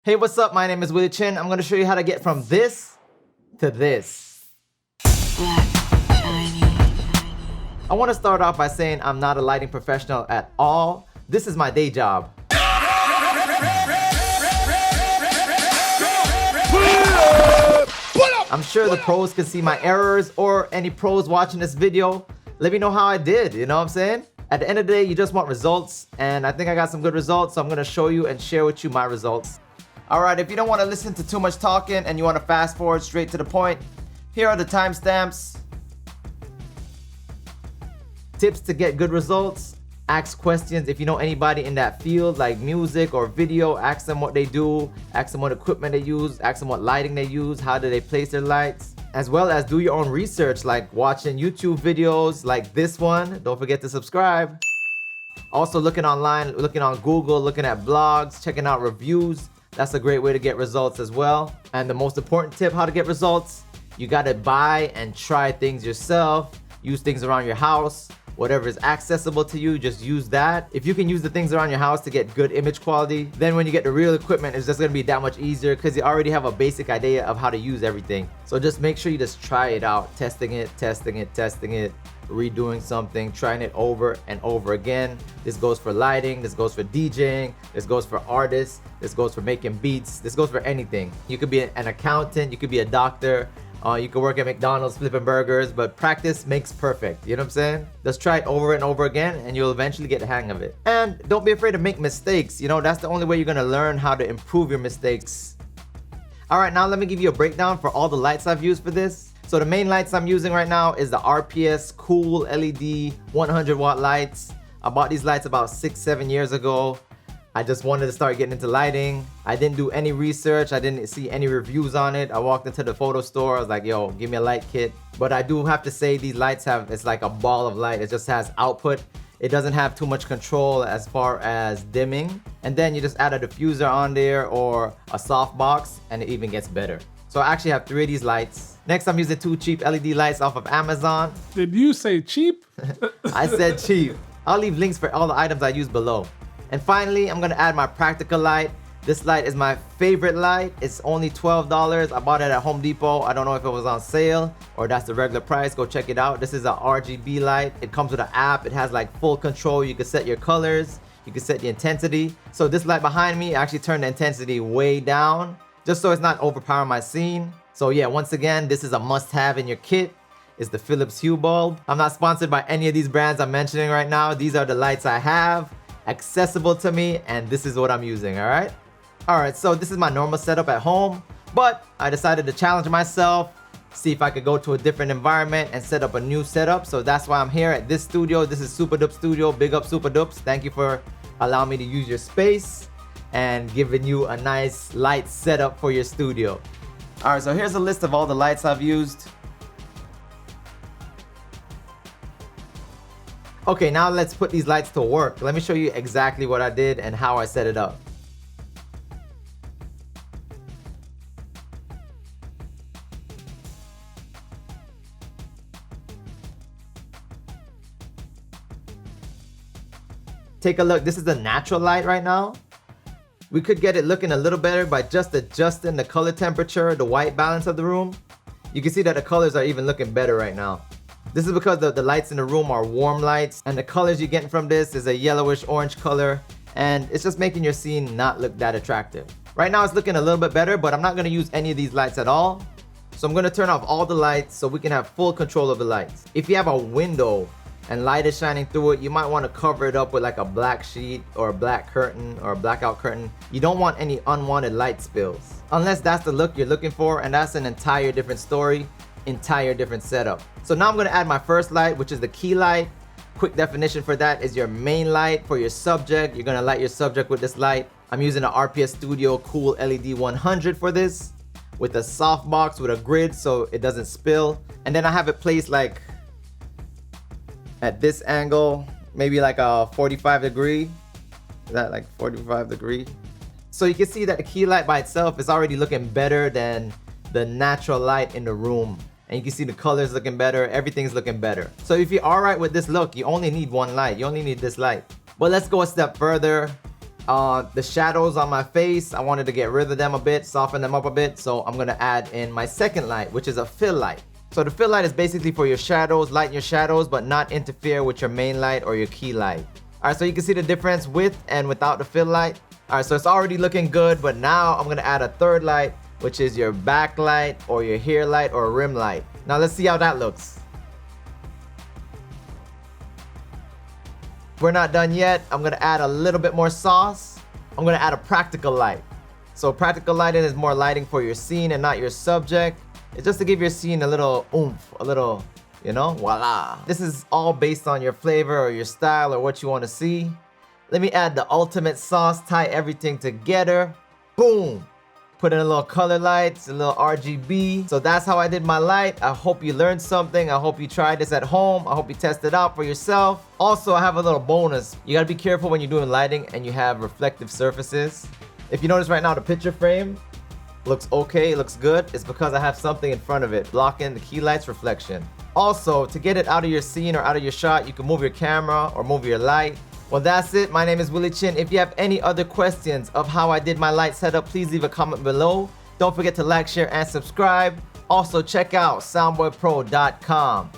Hey, what's up? My name is Willie Chin. I'm gonna show you how to get from this to this. I wanna start off by saying I'm not a lighting professional at all. This is my day job. I'm sure the pros can see my errors, or any pros watching this video, let me know how I did, you know what I'm saying? At the end of the day, you just want results, and I think I got some good results, so I'm gonna show you and share with you my results. Alright, if you don't want to listen to too much talking and you want to fast forward straight to the point, here are the timestamps. Tips to get good results. Ask questions if you know anybody in that field, like music or video. Ask them what they do, ask them what equipment they use, ask them what lighting they use, how do they place their lights, as well as do your own research, like watching YouTube videos like this one. Don't forget to subscribe. Also looking online, looking on Google, looking at blogs, checking out reviews. That's a great way to get results as well. And the most important tip how to get results, you gotta buy and try things yourself. Use things around your house. Whatever is accessible to you, just use that. If you can use the things around your house to get good image quality, then when you get the real equipment, it's just gonna be that much easier because you already have a basic idea of how to use everything. So just make sure you just try it out, testing it, redoing something, trying it over and over again. This goes for lighting, this goes for DJing, this goes for artists, this goes for making beats, this goes for anything. You could be an accountant, you could be a doctor, you could work at McDonald's flipping burgers, but practice makes perfect, you know what I'm saying? Just try it over and over again and you'll eventually get the hang of it. And don't be afraid to make mistakes, you know, that's the only way you're gonna learn how to improve your mistakes. Alright, now let me give you a breakdown for all the lights I've used for this. So the main lights I'm using right now is the RPS Cool LED 100 watt lights. I bought these lights about 6-7 years ago. I just wanted to start getting into lighting. I didn't do any research. I didn't see any reviews on it. I walked into the photo store. I was like, yo, give me a light kit. But I do have to say these lights it's like a ball of light. It just has output. It doesn't have too much control as far as dimming. And then you just add a diffuser on there or a softbox and it even gets better. So I actually have 3 of these lights. Next, I'm using 2 cheap LED lights off of Amazon. Did you say cheap? I said cheap. I'll leave links for all the items I use below. And finally, I'm gonna add my practical light. This light is my favorite light. It's only $12. I bought it at Home Depot. I don't know if it was on sale or that's the regular price. Go check it out. This is a RGB light. It comes with an app. It has like full control. You can set your colors. You can set the intensity. So this light behind me actually turned the intensity way down just so it's not overpowering my scene. So yeah, once again, this is a must-have in your kit. It's the Philips Hue bulb. I'm not sponsored by any of these brands I'm mentioning right now. These are the lights I have, accessible to me, and this is what I'm using, all right? All right, so this is my normal setup at home, but I decided to challenge myself, see if I could go to a different environment and set up a new setup. So that's why I'm here at this studio. This is Super Dupe Studio. Big up Super Dupes. Thank you for allowing me to use your space and giving you a nice light setup for your studio. All right, so here's a list of all the lights I've used. Okay, now let's put these lights to work. Let me show you exactly what I did and how I set it up. Take a look, this is the natural light right now. We could get it looking a little better by just adjusting the color temperature, the white balance of the room. You can see that the colors are even looking better right now. This is because the lights in the room are warm lights, and the colors you're getting from this is a yellowish orange color, and it's just making your scene not look that attractive. Right now it's looking a little bit better, but I'm not gonna use any of these lights at all. So I'm gonna turn off all the lights so we can have full control of the lights. If you have a window and light is shining through it, you might want to cover it up with like a black sheet or a black curtain or a blackout curtain. You don't want any unwanted light spills. Unless that's the look you're looking for, and that's an entire different story, entire different setup. So now I'm gonna add my first light, which is the key light. Quick definition for that is your main light for your subject. You're gonna light your subject with this light. I'm using an RPS Studio Cool LED 100 for this, with a softbox with a grid so it doesn't spill. And then I have it placed like at this angle, maybe like a 45 degree. Is that like 45 degree? So you can see that the key light by itself is already looking better than the natural light in the room. And you can see the colors looking better, everything's looking better. So if you're all right with this look, you only need one light, you only need this light. But let's go a step further. The shadows on my face, I wanted to get rid of them a bit, soften them up a bit. So I'm gonna add in my second light, which is a fill light. So the fill light is basically for your shadows, lighten your shadows, but not interfere with your main light or your key light. All right, so you can see the difference with and without the fill light. All right, so it's already looking good, but now I'm gonna add a third light, which is your backlight or your hair light or rim light. Now let's see how that looks. We're not done yet. I'm gonna add a little bit more sauce. I'm gonna add a practical light. So practical lighting is more lighting for your scene and not your subject. It's just to give your scene a little oomph, a little, you know, voila. This is all based on your flavor or your style or what you want to see. Let me add the ultimate sauce, tie everything together. Boom. Put in a little color lights, a little RGB. So that's how I did my light. I hope you learned something. I hope you tried this at home. I hope you test it out for yourself. Also, I have a little bonus. You gotta be careful when you're doing lighting and you have reflective surfaces. If you notice right now, the picture frame looks okay, it looks good. It's because I have something in front of it blocking the key light's reflection. Also, to get it out of your scene or out of your shot, you can move your camera or move your light. Well, that's it. My name is Willie Chin. If you have any other questions of how I did my light setup, please leave a comment below. Don't forget to like, share, and subscribe. Also, check out soundboypro.com.